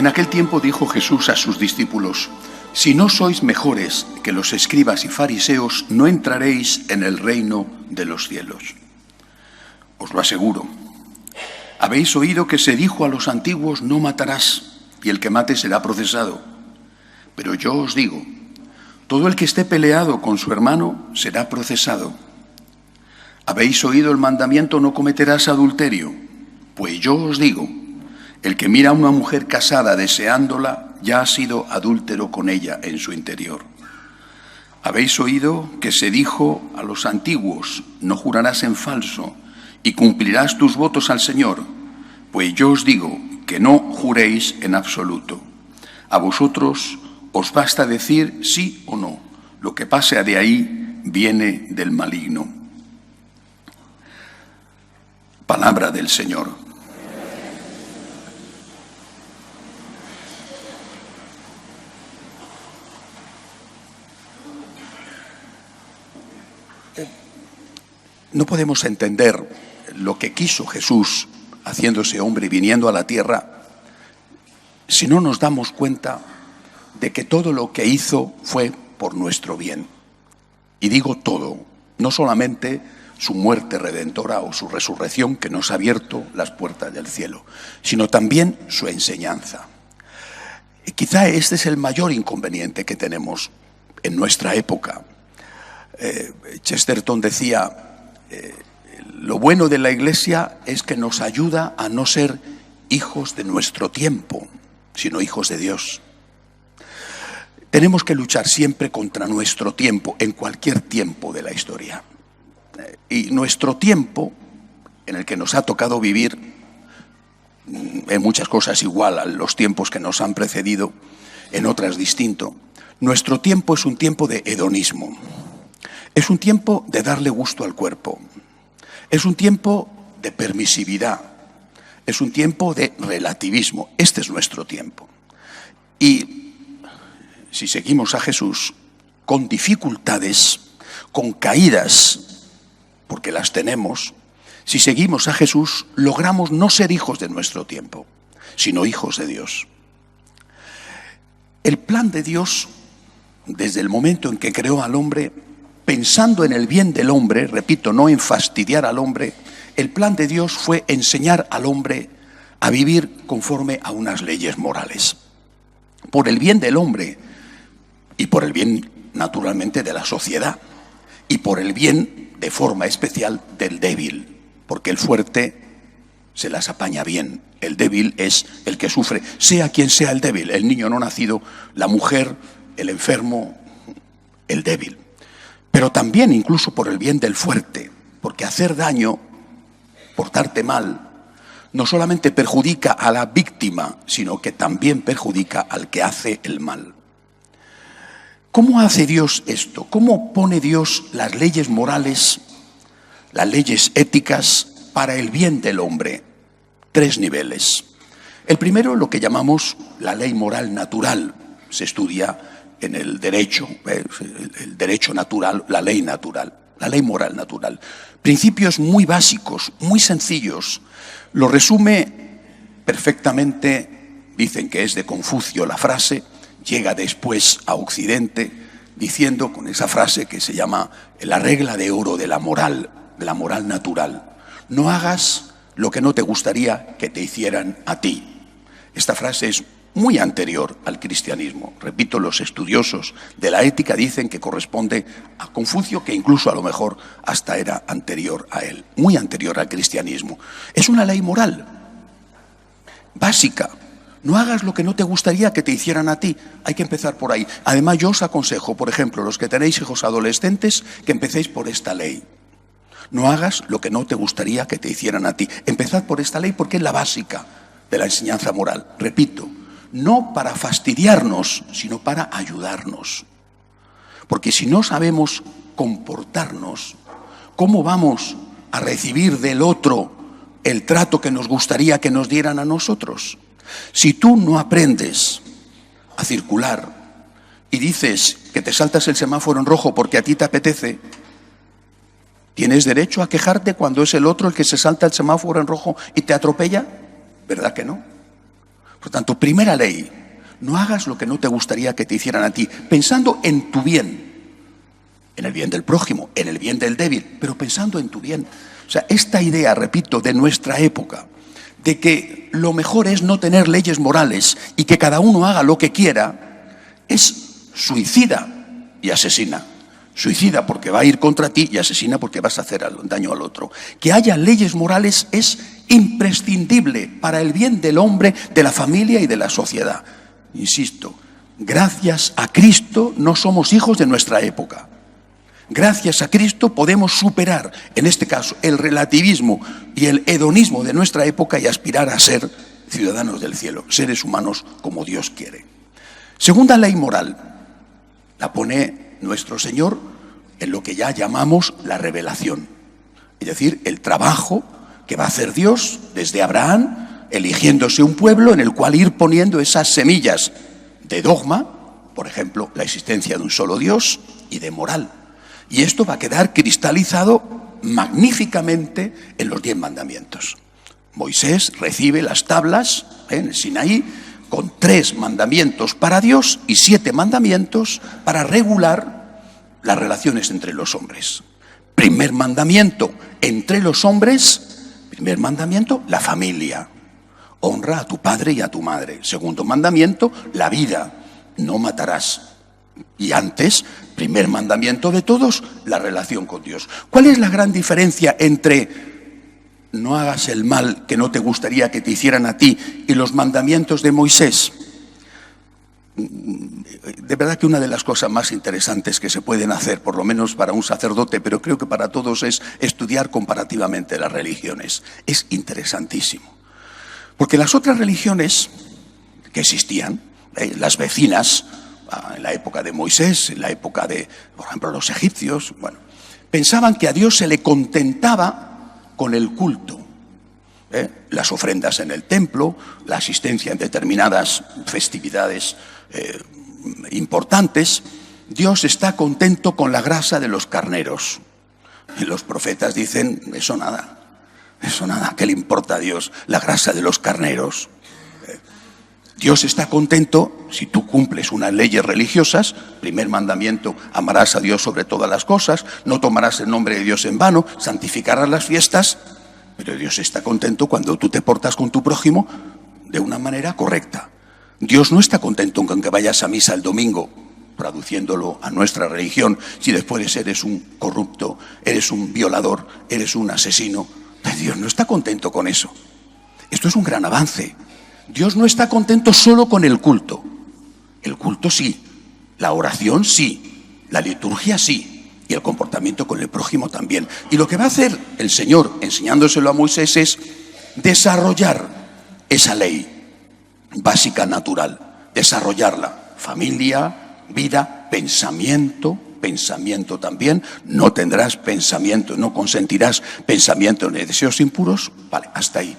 aquel tiempo dijo Jesús a sus discípulos: si no sois mejores que los escribas y fariseos, no entraréis en el reino de los cielos. Os lo aseguro. Habéis oído que se dijo a los antiguos: no matarás, y el que mate será procesado. Pero yo os digo, todo el que esté peleado con su hermano será procesado. Habéis oído el mandamiento: no cometerás adulterio. Pues yo os digo, el que mira a una mujer casada deseándola, ya ha sido adúltero con ella en su interior. Habéis oído que se dijo a los antiguos: no jurarás en falso, y cumplirás tus votos al Señor. Pues yo os digo que no juréis en absoluto. A vosotros os basta decir sí o no. Lo que pase de ahí viene del maligno. Palabra del Señor. No podemos entender lo que quiso Jesús haciéndose hombre y viniendo a la tierra si no nos damos cuenta de que todo lo que hizo fue por nuestro bien. Y digo todo, no solamente su muerte redentora o su resurrección, que nos ha abierto las puertas del cielo, sino también su enseñanza. Y quizá este es el mayor inconveniente que tenemos en nuestra época. Chesterton decía: lo bueno de la Iglesia es que nos ayuda a no ser hijos de nuestro tiempo, sino hijos de Dios. Tenemos que luchar siempre contra nuestro tiempo, en cualquier tiempo de la historia. Y nuestro tiempo, en el que nos ha tocado vivir, en muchas cosas igual a los tiempos que nos han precedido, en otras distinto. Nuestro tiempo es un tiempo de hedonismo. Es un tiempo de darle gusto al cuerpo. Es un tiempo de permisividad. Es un tiempo de relativismo. Este es nuestro tiempo. Y si seguimos a Jesús, con dificultades, con caídas, porque las tenemos, si seguimos a Jesús, logramos no ser hijos de nuestro tiempo, sino hijos de Dios. El plan de Dios, desde el momento en que creó al hombre, pensando en el bien del hombre, repito, no en fastidiar al hombre, el plan de Dios fue enseñar al hombre a vivir conforme a unas leyes morales. Por el bien del hombre y por el bien, naturalmente, de la sociedad, y por el bien, de forma especial, del débil, porque el fuerte se las apaña bien. El débil es el que sufre, sea quien sea el débil, el niño no nacido, la mujer, el enfermo, el débil. Pero también incluso por el bien del fuerte, porque hacer daño, portarte mal, no solamente perjudica a la víctima, sino que también perjudica al que hace el mal. ¿Cómo hace Dios esto? ¿Cómo pone Dios las leyes morales, las leyes éticas para el bien del hombre? 3 niveles. El primero, lo que llamamos la ley moral natural, se estudia en el derecho natural, la ley moral natural. Principios muy básicos, muy sencillos. Lo resume perfectamente, dicen que es de Confucio la frase, llega después a Occidente diciendo con esa frase que se llama la regla de oro de la moral natural. No hagas lo que no te gustaría que te hicieran a ti. Esta frase es muy anterior al cristianismo. Repito, los estudiosos de la ética dicen que corresponde a Confucio, que incluso a lo mejor hasta era anterior a él, muy anterior al cristianismo. Es una ley moral básica. No hagas lo que no te gustaría que te hicieran a ti. Hay que empezar por ahí. Además, yo os aconsejo, por ejemplo, los que tenéis hijos adolescentes, que empecéis por esta ley. No hagas lo que no te gustaría que te hicieran a ti. Empezad por esta ley porque es la básica de la enseñanza moral. Repito, no para fastidiarnos, sino para ayudarnos. Porque si no sabemos comportarnos, ¿cómo vamos a recibir del otro el trato que nos gustaría que nos dieran a nosotros? Si tú no aprendes a circular y dices que te saltas el semáforo en rojo porque a ti te apetece, ¿tienes derecho a quejarte cuando es el otro el que se salta el semáforo en rojo y te atropella? ¿Verdad que no? Por tanto, primera ley, no hagas lo que no te gustaría que te hicieran a ti, pensando en tu bien, en el bien del prójimo, en el bien del débil, pero pensando en tu bien. O sea, esta idea, repito, de nuestra época, de que lo mejor es no tener leyes morales y que cada uno haga lo que quiera, es suicida y asesina. Suicida porque va a ir contra ti y asesina porque vas a hacer daño al otro. Que haya leyes morales es imprescindible para el bien del hombre, de la familia y de la sociedad. Insisto, gracias a Cristo no somos hijos de nuestra época. Gracias a Cristo podemos superar, en este caso, el relativismo y el hedonismo de nuestra época y aspirar a ser ciudadanos del cielo, seres humanos como Dios quiere. Segunda ley moral, la pone nuestro Señor en lo que ya llamamos la revelación, es decir, el trabajo que va a hacer Dios desde Abraham, eligiéndose un pueblo en el cual ir poniendo esas semillas de dogma, por ejemplo, la existencia de un solo Dios, y de moral. Y esto va a quedar cristalizado magníficamente en los 10 mandamientos. Moisés recibe las tablas en el Sinaí con 3 mandamientos para Dios y 7 mandamientos para regular las relaciones entre los hombres. Primer mandamiento entre los hombres, primer mandamiento, la familia. Honra a tu padre y a tu madre. Segundo mandamiento, la vida. No matarás. Y antes, primer mandamiento de todos, la relación con Dios. ¿Cuál es la gran diferencia entre no hagas el mal que no te gustaría que te hicieran a ti y los mandamientos de Moisés? De verdad que una de las cosas más interesantes que se pueden hacer, por lo menos para un sacerdote, pero creo que para todos, es estudiar comparativamente las religiones. Es interesantísimo. Porque las otras religiones que existían, las vecinas, en la época de Moisés, en la época de, por ejemplo, los egipcios, bueno, pensaban que a Dios se le contentaba con el culto, las ofrendas en el templo, la asistencia en determinadas festividades importantes. Dios está contento con la grasa de los carneros. Y los profetas dicen, eso nada, ¿qué le importa a Dios la grasa de los carneros? Dios está contento si tú cumples unas leyes religiosas. Primer mandamiento, amarás a Dios sobre todas las cosas, no tomarás el nombre de Dios en vano, santificarás las fiestas, pero Dios está contento cuando tú te portas con tu prójimo de una manera correcta. Dios no está contento con que vayas a misa el domingo, traduciéndolo a nuestra religión, si después eres un corrupto, eres un violador, eres un asesino. Dios no está contento con eso. Esto es un gran avance. Dios no está contento solo con el culto. El culto sí, la oración sí, la liturgia sí, y el comportamiento con el prójimo también. Y lo que va a hacer el Señor, enseñándoselo a Moisés, es desarrollar esa ley básica, natural, desarrollarla. Familia, vida, pensamiento también. No tendrás pensamiento, no consentirás pensamiento ni deseos impuros. Vale, hasta ahí.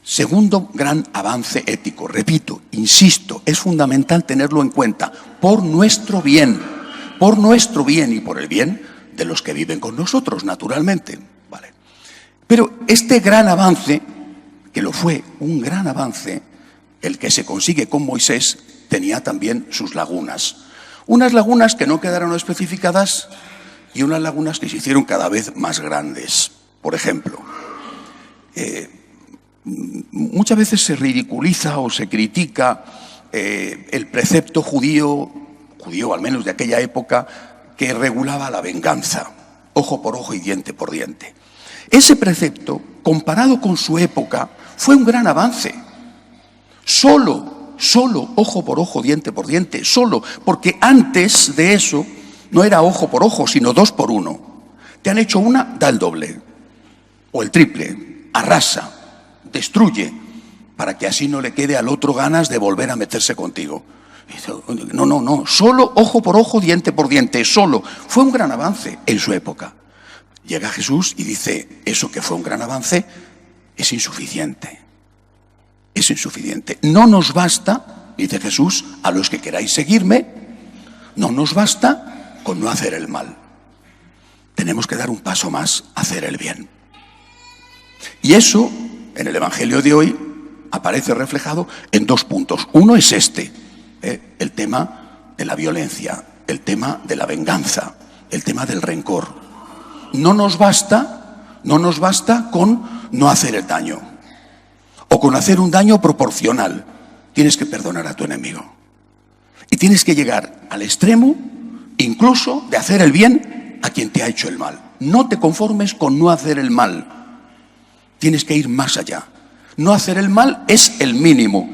Segundo gran avance ético, repito, insisto, es fundamental tenerlo en cuenta, por nuestro bien y por el bien de los que viven con nosotros, naturalmente. Vale. Pero este gran avance, que lo fue un gran avance, el que se consigue con Moisés, tenía también sus lagunas. Unas lagunas que no quedaron especificadas y unas lagunas que se hicieron cada vez más grandes. Por ejemplo, muchas veces se ridiculiza o se critica el precepto judío al menos de aquella época, que regulaba la venganza, ojo por ojo y diente por diente. Ese precepto, comparado con su época, fue un gran avance. Solo, ojo por ojo, diente por diente, solo, porque antes de eso no era ojo por ojo, sino 2 por 1. Te han hecho una, da el doble, o el triple, arrasa, destruye, para que así no le quede al otro ganas de volver a meterse contigo. No, solo ojo por ojo, diente por diente, solo. Fue un gran avance en su época. Llega Jesús y dice, eso que fue un gran avance es insuficiente. Es insuficiente. No nos basta, dice Jesús, a los que queráis seguirme, no nos basta con no hacer el mal. Tenemos que dar un paso más, hacer el bien. Y eso, en el Evangelio de hoy, aparece reflejado en dos puntos. Uno es el tema de la violencia, el tema de la venganza, el tema del rencor. No nos basta con no hacer el daño o con hacer un daño proporcional. Tienes que perdonar a tu enemigo y tienes que llegar al extremo incluso de hacer el bien a quien te ha hecho el mal. No te conformes con no hacer el mal. Tienes que ir más allá. No hacer el mal es el mínimo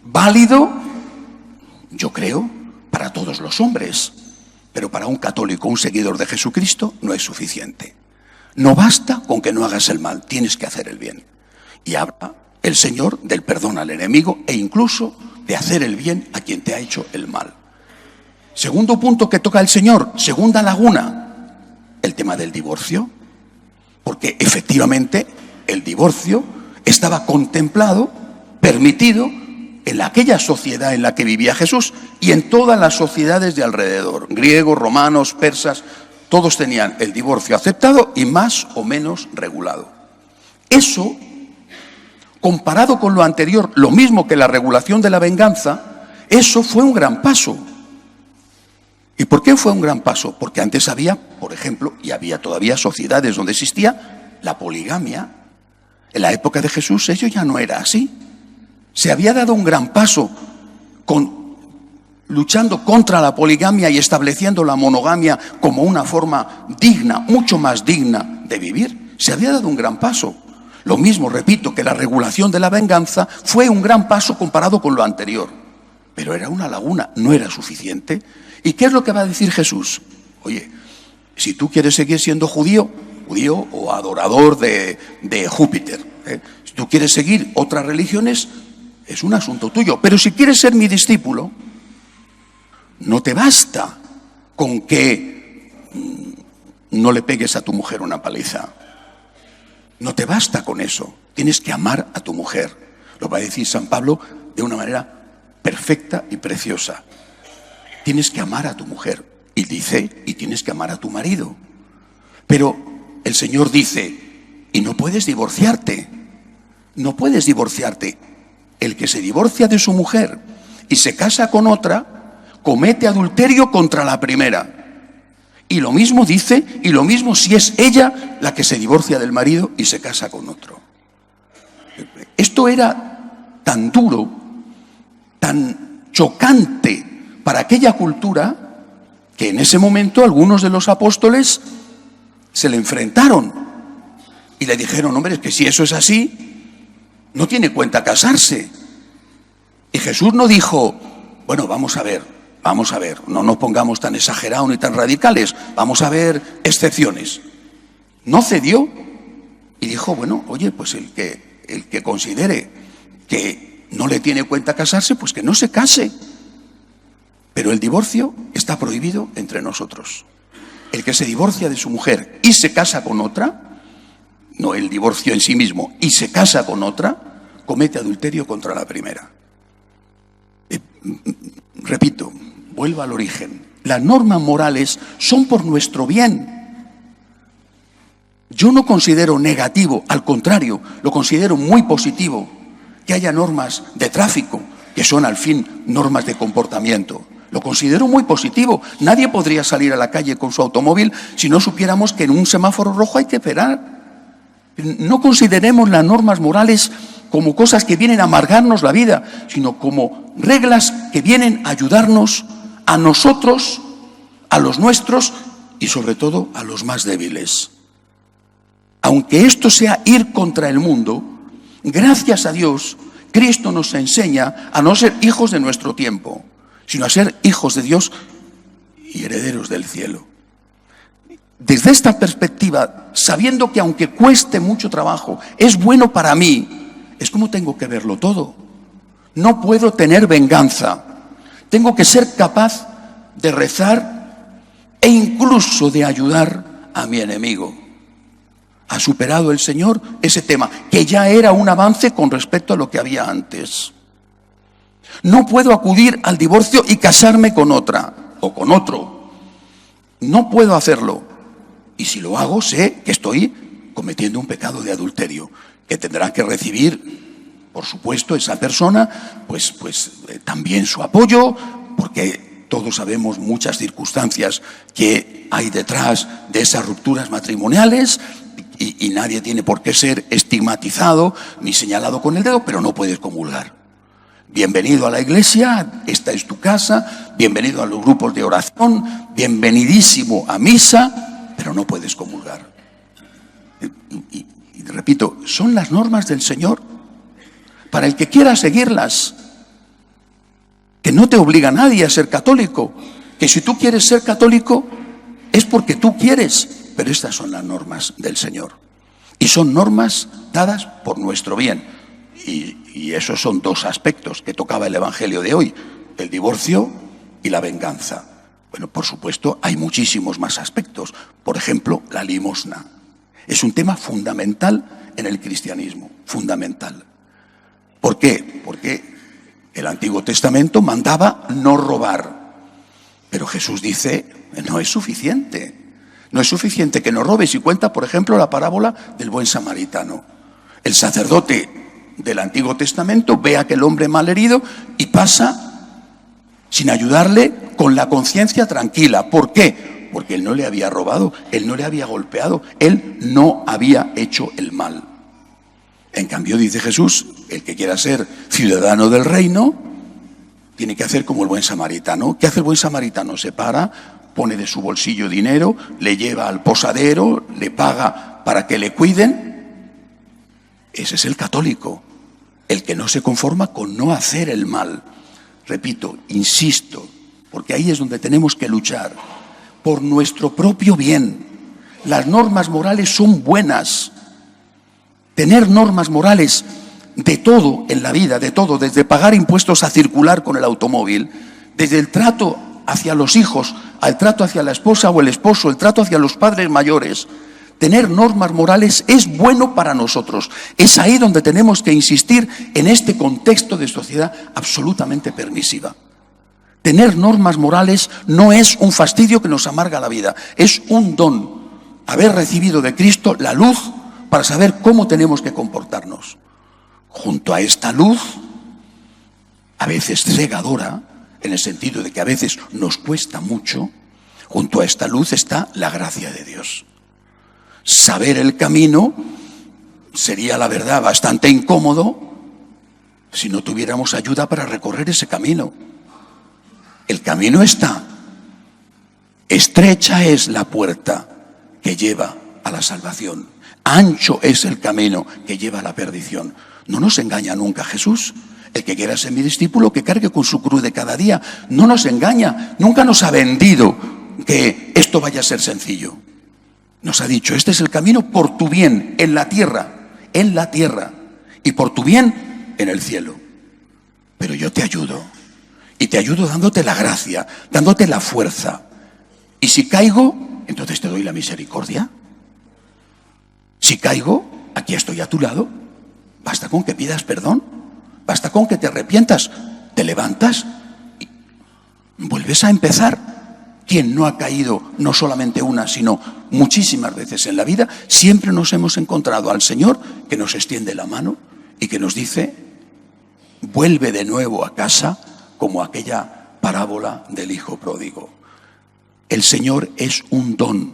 válido, yo creo, para todos los hombres, pero para un católico, un seguidor de Jesucristo, no es suficiente. No basta con que no hagas el mal, tienes que hacer el bien. Y habla el Señor del perdón al enemigo e incluso de hacer el bien a quien te ha hecho el mal. Segundo punto que toca el Señor, segunda laguna, el tema del divorcio, porque efectivamente el divorcio estaba contemplado, permitido en aquella sociedad en la que vivía Jesús y en todas las sociedades de alrededor, griegos, romanos, persas, todos tenían el divorcio aceptado y más o menos regulado. Eso, comparado con lo anterior, lo mismo que la regulación de la venganza, eso fue un gran paso. ¿Y por qué fue un gran paso? Porque antes había, por ejemplo, y había todavía sociedades donde existía la poligamia. En la época de Jesús eso ya no era así. Se había dado un gran paso luchando contra la poligamia y estableciendo la monogamia como una forma digna, mucho más digna de vivir. Se había dado un gran paso. Lo mismo, repito, que la regulación de la venganza fue un gran paso comparado con lo anterior. Pero era una laguna, no era suficiente. ¿Y qué es lo que va a decir Jesús? Oye, si tú quieres seguir siendo judío o adorador de Júpiter, si tú quieres seguir otras religiones, es un asunto tuyo. Pero si quieres ser mi discípulo, no te basta con que no le pegues a tu mujer una paliza. No te basta con eso. Tienes que amar a tu mujer. Lo va a decir San Pablo de una manera perfecta y preciosa. Tienes que amar a tu mujer. Y dice, y tienes que amar a tu marido. Pero el Señor dice, y no puedes divorciarte. No puedes divorciarte. El que se divorcia de su mujer y se casa con otra, comete adulterio contra la primera. Y lo mismo dice, y lo mismo si es ella la que se divorcia del marido y se casa con otro. Esto era tan duro, tan chocante para aquella cultura, que en ese momento algunos de los apóstoles se le enfrentaron y le dijeron, hombre, es que si eso es así, no tiene cuenta casarse. Y Jesús no dijo, bueno, vamos a ver, no nos pongamos tan exagerados ni tan radicales, vamos a ver excepciones. No cedió y dijo, bueno, oye, pues el que considere que no le tiene cuenta casarse, pues que no se case. Pero el divorcio está prohibido entre nosotros. El que se divorcia de su mujer y se casa con otra, no el divorcio en sí mismo, y se casa con otra, comete adulterio contra la primera. Repito, vuelvo al origen. Las normas morales son por nuestro bien. Yo no considero negativo, al contrario, lo considero muy positivo, que haya normas de tráfico, que son al fin normas de comportamiento. Lo considero muy positivo. Nadie podría salir a la calle con su automóvil si no supiéramos que en un semáforo rojo hay que esperar. No consideremos las normas morales como cosas que vienen a amargarnos la vida, sino como reglas que vienen a ayudarnos a nosotros, a los nuestros y sobre todo a los más débiles. Aunque esto sea ir contra el mundo, gracias a Dios, Cristo nos enseña a no ser hijos de nuestro tiempo, sino a ser hijos de Dios y herederos del cielo. Desde esta perspectiva, sabiendo que aunque cueste mucho trabajo, es bueno para mí, es como tengo que verlo todo. No puedo tener venganza. Tengo que ser capaz de rezar e incluso de ayudar a mi enemigo. Ha superado el Señor ese tema, que ya era un avance con respecto a lo que había antes. No puedo acudir al divorcio y casarme con otra o con otro. No puedo hacerlo. Y si lo hago, sé que estoy cometiendo un pecado de adulterio, que tendrá que recibir Por supuesto, esa persona, también su apoyo, porque todos sabemos muchas circunstancias que hay detrás de esas rupturas matrimoniales y nadie tiene por qué ser estigmatizado ni señalado con el dedo, pero no puedes comulgar. Bienvenido a la iglesia, esta es tu casa, bienvenido a los grupos de oración, bienvenidísimo a misa, pero no puedes comulgar. Y repito, son las normas del Señor para el que quiera seguirlas, que no te obliga a nadie a ser católico, que si tú quieres ser católico es porque tú quieres, pero estas son las normas del Señor y son normas dadas por nuestro bien. Y esos son dos aspectos que tocaba el Evangelio de hoy, el divorcio y la venganza. Bueno, por supuesto, hay muchísimos más aspectos. Por ejemplo, la limosna. Es un tema fundamental en el cristianismo, fundamental. ¿Por qué? Porque el Antiguo Testamento mandaba no robar. Pero Jesús dice, no es suficiente. No es suficiente que no robes. Y cuenta, por ejemplo, la parábola del buen samaritano. El sacerdote del Antiguo Testamento ve a aquel hombre malherido y pasa sin ayudarle con la conciencia tranquila. ¿Por qué? Porque él no le había robado, él no le había golpeado, él no había hecho el mal. En cambio, dice Jesús, el que quiera ser ciudadano del reino tiene que hacer como el buen samaritano. ¿Qué hace el buen samaritano? Se para, pone de su bolsillo dinero, le lleva al posadero, le paga para que le cuiden. Ese es el católico, el que no se conforma con no hacer el mal. Repito, insisto, porque ahí es donde tenemos que luchar por nuestro propio bien. Las normas morales son buenas. Tener normas morales de todo en la vida, de todo, desde pagar impuestos a circular con el automóvil, desde el trato hacia los hijos, al trato hacia la esposa o el esposo, el trato hacia los padres mayores. Tener normas morales es bueno para nosotros. Es ahí donde tenemos que insistir en este contexto de sociedad absolutamente permisiva. Tener normas morales no es un fastidio que nos amarga la vida, es un don. Haber recibido de Cristo la luz para saber cómo tenemos que comportarnos. Junto a esta luz, a veces cegadora, en el sentido de que a veces nos cuesta mucho, junto a esta luz está la gracia de Dios. Saber el camino sería, la verdad, bastante incómodo si no tuviéramos ayuda para recorrer ese camino. El camino está. Estrecha es la puerta que lleva a la salvación. Ancho es el camino que lleva a la perdición. No nos engaña nunca Jesús. El que quiera ser mi discípulo, que cargue con su cruz de cada día. No nos engaña. Nunca nos ha vendido que esto vaya a ser sencillo. Nos ha dicho, este es el camino por tu bien en la tierra, y por tu bien en el cielo. Pero yo te ayudo, y te ayudo dándote la gracia, dándote la fuerza. Y si caigo, entonces te doy la misericordia. Si caigo, aquí estoy a tu lado. Basta con que pidas perdón, basta con que te arrepientas, te levantas y vuelves a empezar. Quien no ha caído no solamente una, sino muchísimas veces en la vida, siempre nos hemos encontrado al Señor que nos extiende la mano y que nos dice, vuelve de nuevo a casa, como aquella parábola del hijo pródigo. El Señor es un don,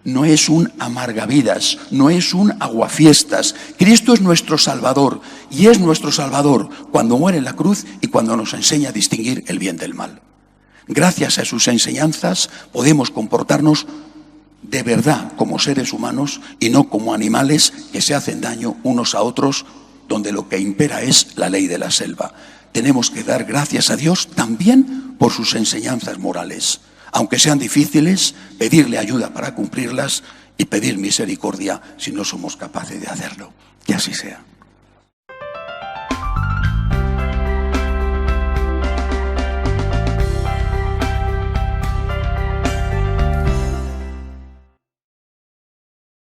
no es un amargavidas, no es un aguafiestas. Cristo es nuestro Salvador y es nuestro Salvador cuando muere en la cruz y cuando nos enseña a distinguir el bien del mal. Gracias a sus enseñanzas podemos comportarnos de verdad como seres humanos y no como animales que se hacen daño unos a otros, donde lo que impera es la ley de la selva. Tenemos que dar gracias a Dios también por sus enseñanzas morales, aunque sean difíciles, pedirle ayuda para cumplirlas y pedir misericordia si no somos capaces de hacerlo. Que así sea.